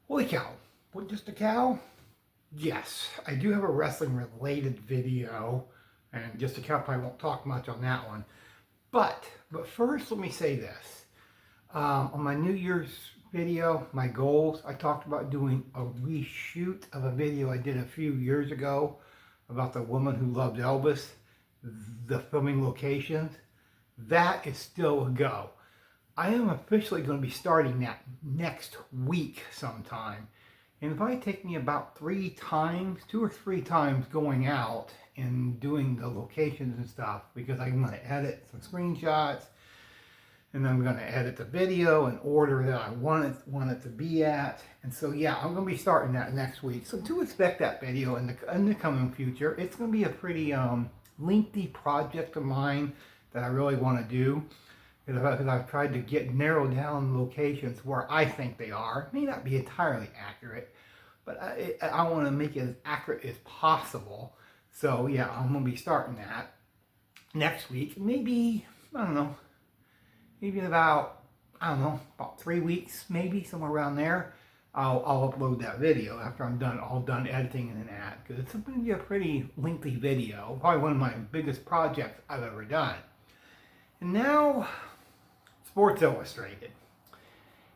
Holy cow, what, just a cow? Yes, I do have a wrestling related video, and just a cow probably won't talk much on that one. But first let me say this. On my New Year's video, my goals, I talked about doing a reshoot of a video I did a few years ago about the woman who loved Elvis, the filming locations. That is still a go. I am officially going to be starting that next week sometime. And it'll probably take me about 2 or 3 times going out and doing the locations and stuff, because I'm going to edit some screenshots and I'm going to edit the video in order that I want it to be at. And so yeah, I'm going to be starting that next week. So do expect that video in the coming future. It's going to be a pretty lengthy project of mine that I really want to do. Because I've tried to narrow down locations where I think they are. It may not be entirely accurate, but I want to make it as accurate as possible. So yeah, I'm going to be starting that next week. Maybe, I don't know, maybe in about 3 weeks, maybe somewhere around there. I'll upload that video after I'm all done editing and that, because it's going to be a pretty lengthy video. Probably one of my biggest projects I've ever done. And now, Sports Illustrated.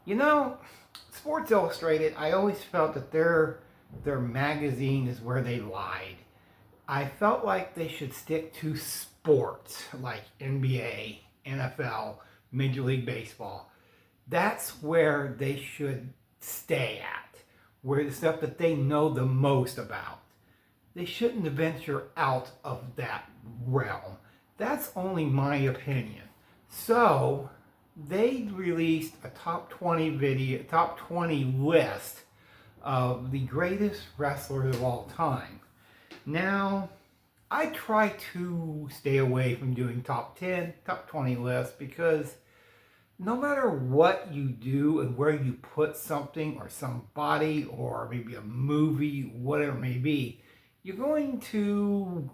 You know, Sports Illustrated, I always felt that their magazine is where they lied. I felt like they should stick to sports like NBA, NFL, Major League Baseball. That's where they should stay at, where the stuff that they know the most about. They shouldn't venture out of that realm. That's only my opinion. So they released a top 20 list of the greatest wrestlers of all time. Now, I try to stay away from doing top 10, top 20 lists, because no matter what you do and where you put something or somebody or maybe a movie, whatever it may be, you're going to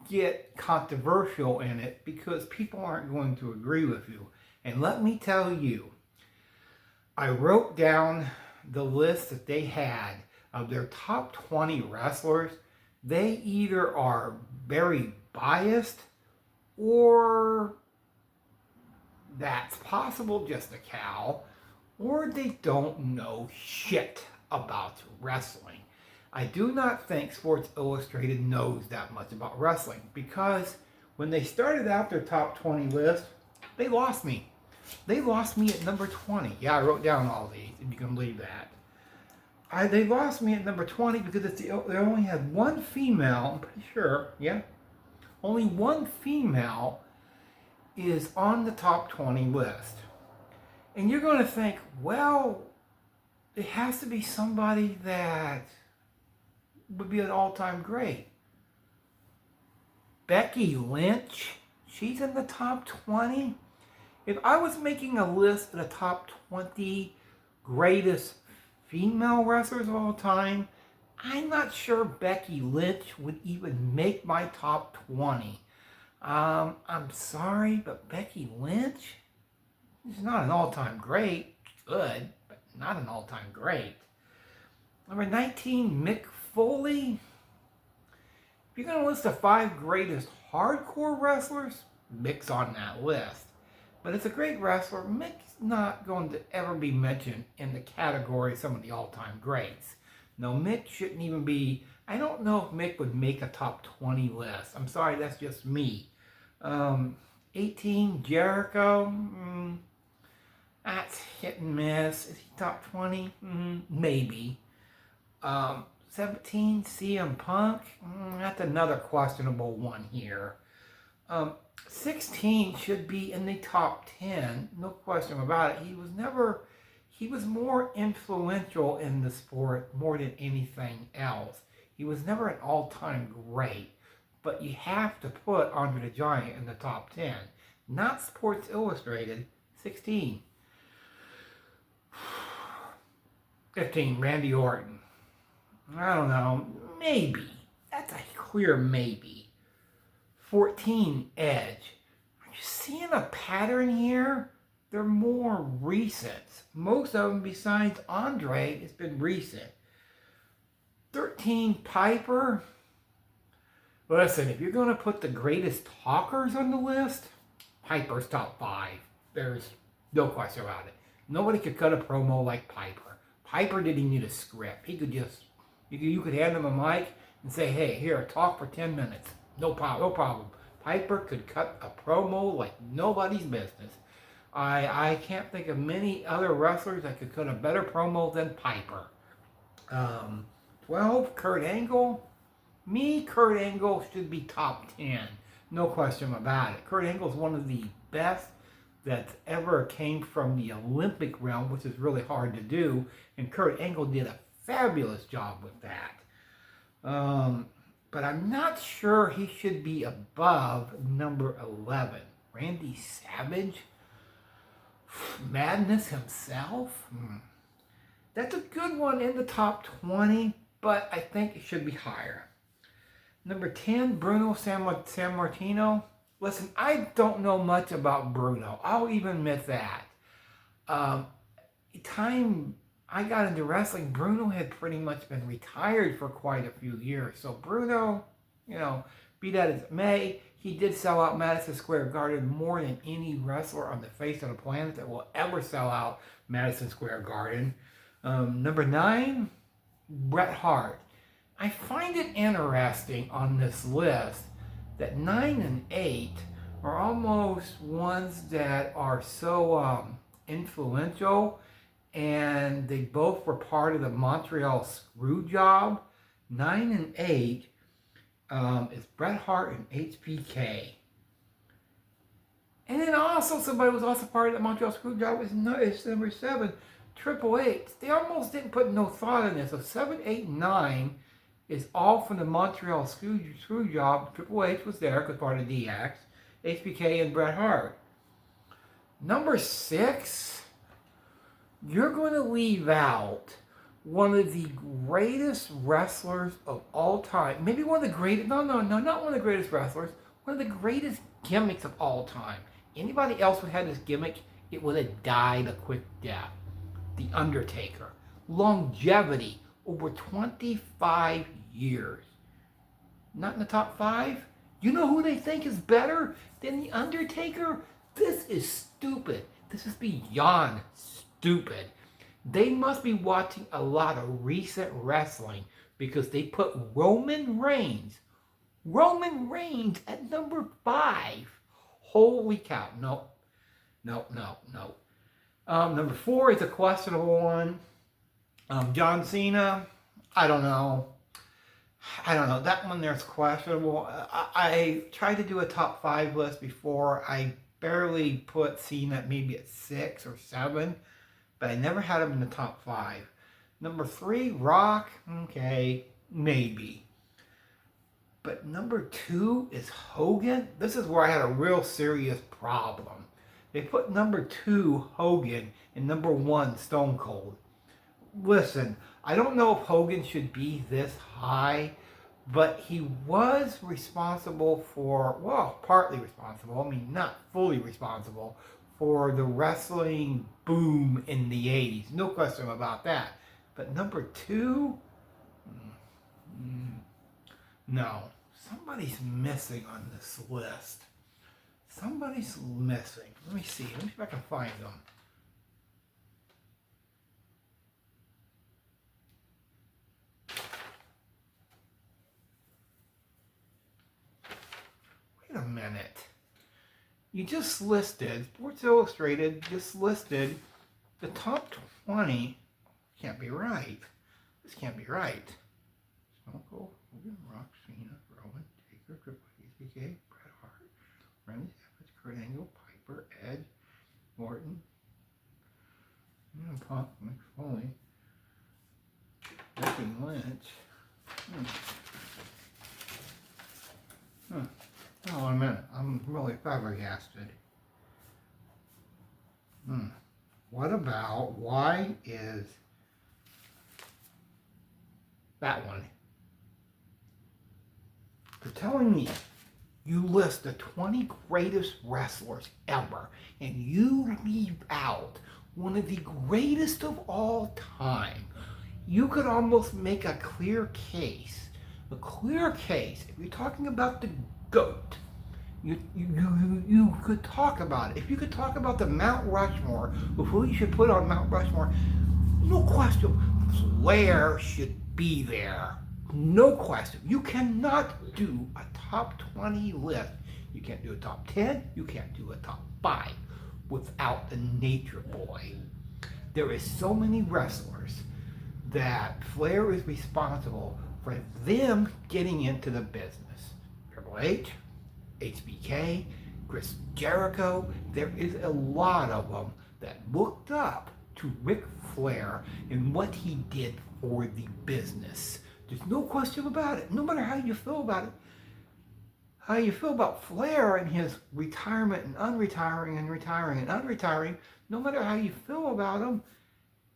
get controversial in it because people aren't going to agree with you. And let me tell you, I wrote down the list that they had of their top 20 wrestlers. They either are very biased, or that's possible, just a cow, or they don't know shit about wrestling. I do not think Sports Illustrated knows that much about wrestling, because when they started out their top 20 list, they lost me. They lost me at number 20. Yeah, I wrote down all these, if you can believe that. They lost me at number 20 because they only had one female, I'm pretty sure, yeah. Only one female is on the top 20 list. And you're going to think, well, it has to be somebody that would be an all-time great. Becky Lynch, she's in the top 20. If I was making a list of the top 20 greatest female wrestlers of all time, I'm not sure Becky Lynch would even make my top 20. I'm sorry, but Becky Lynch, she's not an all-time great. Good, but not an all-time great. Number 19, Mick Foley. If you're going to list the 5 greatest hardcore wrestlers, Mick's on that list. But as a great wrestler, Mick's not going to ever be mentioned in the category of some of the all-time greats. No, Mick shouldn't even be. I don't know if Mick would make a top 20 list. I'm sorry, that's just me. 18, Jericho. That's hit and miss. Is he top 20? Maybe. 17, CM Punk. That's another questionable one here. 16 should be in the top 10, no question about it. He was more influential in the sport more than anything else. He was never an all-time great, but you have to put Andre the Giant in the top 10. Not Sports Illustrated. 16. 15, Randy Orton. I don't know, maybe. That's a clear maybe. 14, Edge. Are you seeing a pattern here? they're more recent. Most of them, besides Andre, it's been recent. 13, Piper. Listen, if you're going to put the greatest talkers on the list, Piper's top 5. There's no question about it. Nobody could cut a promo like Piper. Piper didn't need a script. He could just, you could hand him a mic and say, hey, here, talk for 10 minutes. No problem, no problem. Piper could cut a promo like nobody's business. I can't think of many other wrestlers that could cut a better promo than Piper. 12, Kurt Angle. Kurt Angle should be top 10. No question about it. Kurt Angle is one of the best that ever came from the Olympic realm, which is really hard to do. And Kurt Angle did a fabulous job with that. But I'm not sure he should be above number 11. Randy Savage? Madness himself? That's a good one in the top 20, but I think it should be higher. Number 10, Bruno Sammartino. Listen, I don't know much about Bruno. I'll even admit that. Time I got into wrestling, Bruno had pretty much been retired for quite a few years. So Bruno, be that as it may, he did sell out Madison Square Garden more than any wrestler on the face of the planet that will ever sell out Madison Square Garden. Number 9, Bret Hart. I find it interesting on this list that 9 and 8 are almost ones that are so influential, and they both were part of the Montreal Screwjob. 9 and 8 is Bret Hart and HBK. And then also somebody who was also part of the Montreal Screwjob is number 7, Triple H. They almost didn't put no thought in this. So 7, 8, 9 is all from the Montreal Screwjob. Triple H was there because part of DX. HBK and Bret Hart. Number 6, you're going to leave out one of the greatest wrestlers of all time. Maybe one of the greatest, no, not one of the greatest wrestlers, one of the greatest gimmicks of all time. Anybody else who had this gimmick, it would have died a quick death. The Undertaker. Longevity, over 25 years. Not in the top 5? You know who they think is better than The Undertaker? This is stupid. This is beyond stupid. They must be watching a lot of recent wrestling because they put Roman Reigns at number 5. Holy cow. No. Number 4 is a questionable one. John Cena, I don't know. That one there's questionable. I tried to do a top 5 list before. I barely put Cena maybe at 6 or 7, but I never had him in the top 5. Number 3, Rock, okay, maybe. But number 2 is Hogan. This is where I had a real serious problem. They put number 2, Hogan, and number 1, Stone Cold. Listen, I don't know if Hogan should be this high, but he was responsible for, well, partly responsible, I mean, not fully responsible, for the wrestling boom in the 80s. No question about that. But number 2? No. Somebody's missing on this list. Somebody's missing. Let me see. Let me see if I can find them. Wait a minute. You just listed, Sports Illustrated just listed the top 20. Can't be right. This can't be right. Stone Cold, Hogan, Rock, Cena, Roman, Taker, Triple H, HBK, Bret Hart, Randy Savage, Kurt Angle, Piper, Edge, Orton, Punk, Mick Foley, Becky Lynch. Oh, a minute. I'm really flabbergasted. What about, why is that one? They're telling me You list the 20 greatest wrestlers ever, and you leave out one of the greatest of all time. You could almost make a clear case. A clear case. If you're talking about the GOAT, you could talk about it. If you could talk about the Mount Rushmore of who you should put on Mount Rushmore, no question, Flair should be there. No question. You cannot do a top 20 list. You can't do a top 10. You can't do a top 5 without the Nature Boy. There is so many wrestlers that Flair is responsible for them getting into the business. Triple H, HBK, Chris Jericho, there is a lot of them that looked up to Ric Flair and what he did for the business. There's no question about it. No matter how you feel about it, how you feel about Flair and his retirement and unretiring and retiring and unretiring, no matter how you feel about him,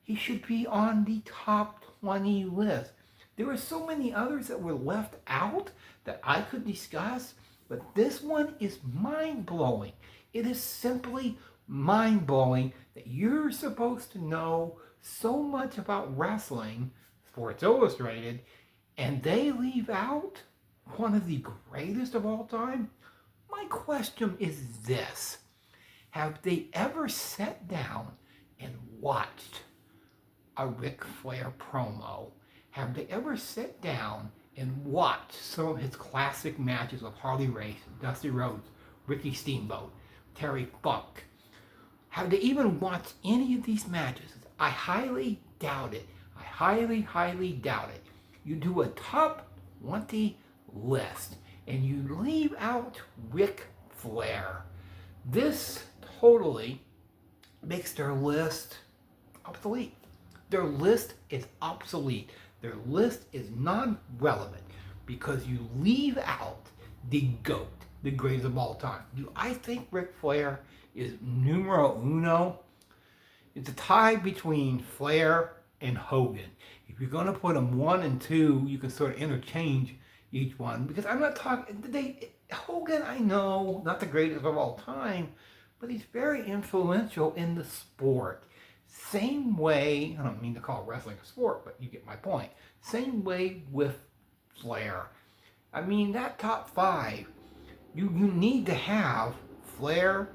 he should be on the top 20 list. There were so many others that were left out that I could discuss, but this one is mind-blowing. It is simply mind-blowing that you're supposed to know so much about wrestling, Sports Illustrated, and they leave out one of the greatest of all time. My question is this: have they ever sat down and watched a Ric Flair promo? Have they ever sat down and watched some of his classic matches with Harley Race, Dusty Rhodes, Ricky Steamboat, Terry Funk? Have they even watched any of these matches? I highly doubt it. I highly, highly doubt it. You do a top 20 list and you leave out Ric Flair. This totally makes their list obsolete. Their list is obsolete. Their list is non-relevant because you leave out the GOAT, the greatest of all time. Do I think Ric Flair is numero uno? It's a tie between Flair and Hogan. If you're going to put them 1 and 2, you can sort of interchange each one, because I'm not talking, Hogan, I know, not the greatest of all time, but he's very influential in the sport. Same way, I don't mean to call wrestling a sport, but you get my point. Same way with Flair. I mean, that top 5, you need to have Flair,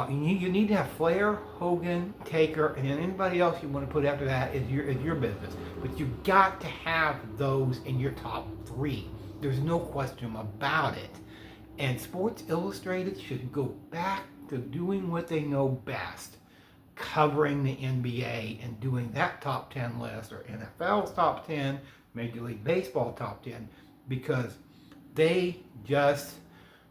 you need to have Flair, Hogan, Taker, and then anybody else you want to put after that is your business. But you got to have those in your top 3. There's no question about it. And Sports Illustrated should go back to doing what they know best, covering the NBA and doing that top 10 list, or NFL's top 10, Major League Baseball top 10, because they just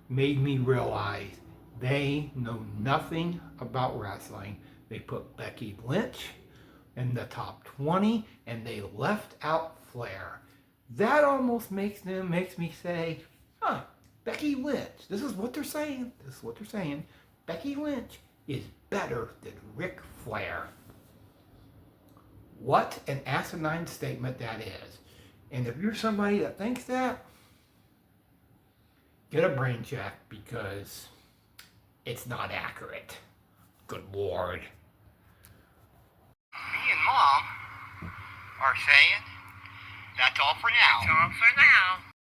made me realize they know nothing about wrestling. They put Becky Lynch in the top 20 and they left out Flair. That almost makes me say, Becky Lynch. This is what they're saying. Becky Lynch is better than Ric Flair. What an asinine statement that is. And if you're somebody that thinks that, get a brain check, because it's not accurate. Good Lord. Me and Mom are saying that's all for now. That's all for now.